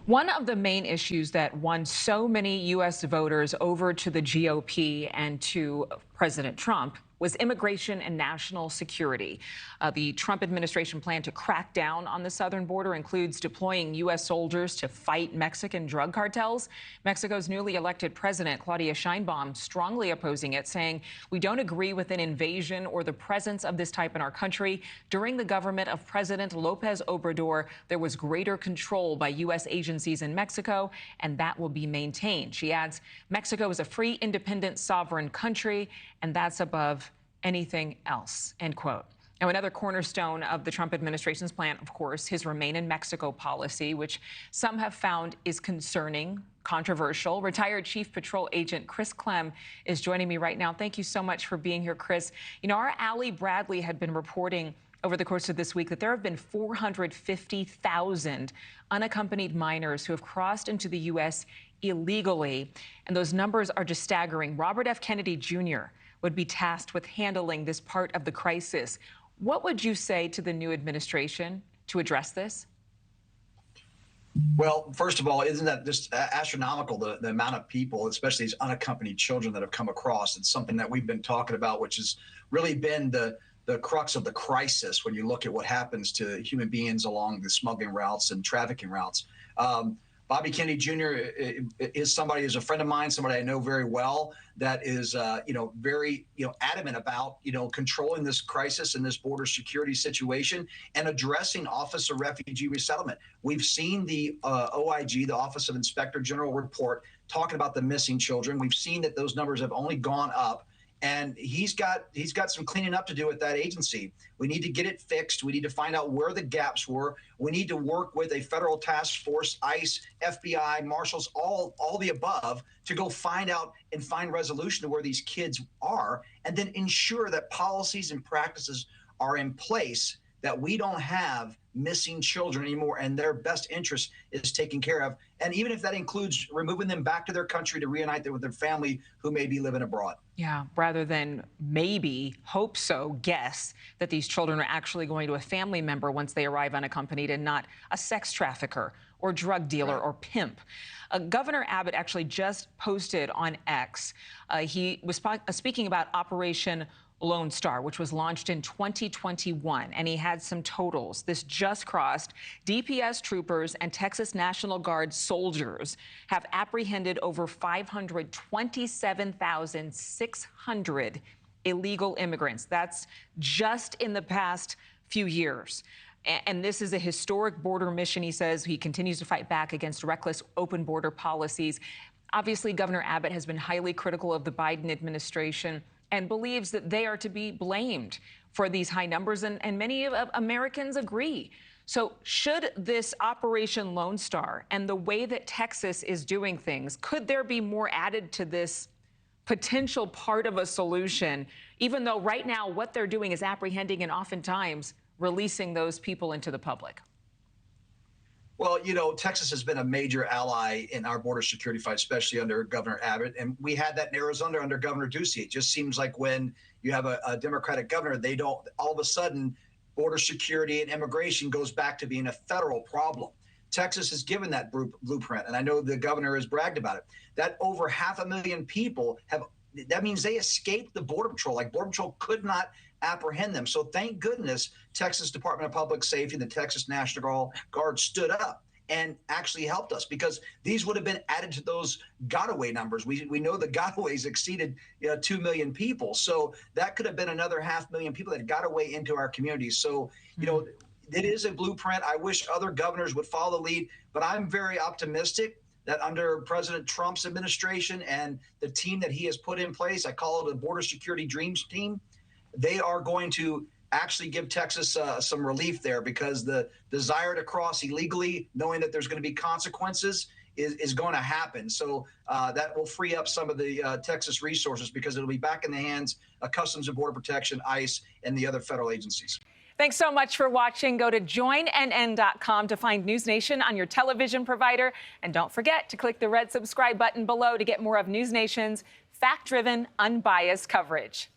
One of the main issues that won so many U.S. voters over to the GOP and to President Trump was immigration and national security. The Trump administration plan to crack down on the southern border includes deploying U.S. soldiers to fight Mexican drug cartels. Mexico's newly elected president, Claudia Sheinbaum, strongly opposing it, saying, "We don't agree with an invasion or the presence of this type in our country. During the government of President Lopez Obrador, there was greater control by U.S. agencies in Mexico, and that will be maintained." She adds, "Mexico is a free, independent, sovereign country, and that's above anything else," end quote. Now, another cornerstone of the Trump administration's plan, of course, his Remain in Mexico policy, which some have found is concerning, controversial. Retired Chief Patrol Agent Clem is joining me right now. Thank you so much for being here, Chris. You know, our Allie Bradley had been reporting over the course of this week that there have been 450,000 unaccompanied minors who have crossed into the U.S. illegally, and those numbers are just staggering. Robert F. Kennedy Jr. would be tasked with handling this part of the crisis. What would you say to the new administration to address this? Well, first of all, isn't that just astronomical, the amount of people, especially these unaccompanied children that have come across? It's something that we've been talking about, which has really been the crux of the crisis when you look at what happens to human beings along the smuggling routes and trafficking routes. Bobby Kennedy Jr. is somebody who's a friend of mine, somebody I know very well, that is, very, adamant about, controlling this crisis and this border security situation and addressing Office of Refugee Resettlement. We've seen the OIG, the Office of Inspector General report, talking about the missing children. We've seen that those numbers have only gone up. And he's got some cleaning up to do with that agency. We need to get it fixed. We need to find out where the gaps were. We need to work with a federal task force, ICE, FBI, marshals, all the above, to go find out and find resolution to where these kids are, and then ensure that policies and practices are in place that we don't have missing children anymore, and their best interest is taken care of. And even if that includes removing them back to their country to reunite them with their family who may be living abroad. Yeah, rather than maybe, hope so, guess that these children are actually going to a family member once they arrive unaccompanied and not a sex trafficker or drug dealer or pimp. Governor Abbott actually just posted on X. He was speaking about Operation Lone Star, which was launched in 2021, and he had some totals. This just crossed. DPS troopers and Texas National Guard soldiers have apprehended over 527,600 illegal immigrants. That's just in the past few years. And this is a historic border mission, he says. He continues to fight back against reckless open border policies. Obviously, Governor Abbott has been highly critical of the Biden administration and believes that they are to be blamed for these high numbers, and many of Americans agree. So should this Operation Lone Star and the way that Texas is doing things, could there be more added to this potential part of a solution, even though right now what they're doing is apprehending and oftentimes releasing those people into the public? Well, Texas has been a major ally in our border security fight, especially under Governor Abbott. And we had that in Arizona under Governor Ducey. It just seems like when you have a Democratic governor, they don't, all of a sudden, border security and immigration goes back to being a federal problem. Texas has given that blueprint, and I know the governor has bragged about it, that over 500,000 people that means they escaped the Border Patrol. Like, Border Patrol could not apprehend them. So thank goodness Texas Department of Public Safety and the Texas National Guard stood up and actually helped us, because these would have been added to those got-away numbers. We know the got-aways exceeded 2 million people. So that could have been another 500,000 people that got away into our communities. So, it is a blueprint. I wish other governors would follow the lead, but I'm very optimistic that under President Trump's administration and the team that he has put in place, I call it a border security dreams team, they are going to actually give Texas some relief there, because the desire to cross illegally, knowing that there's going to be consequences, is going to happen. So that will free up some of the Texas resources, because it'll be back in the hands of Customs and Border Protection, ICE, and the other federal agencies. Thanks so much for watching. Go to joinnn.com to find News Nation on your television provider. And don't forget to click the red subscribe button below to get more of News Nation's fact-driven, unbiased coverage.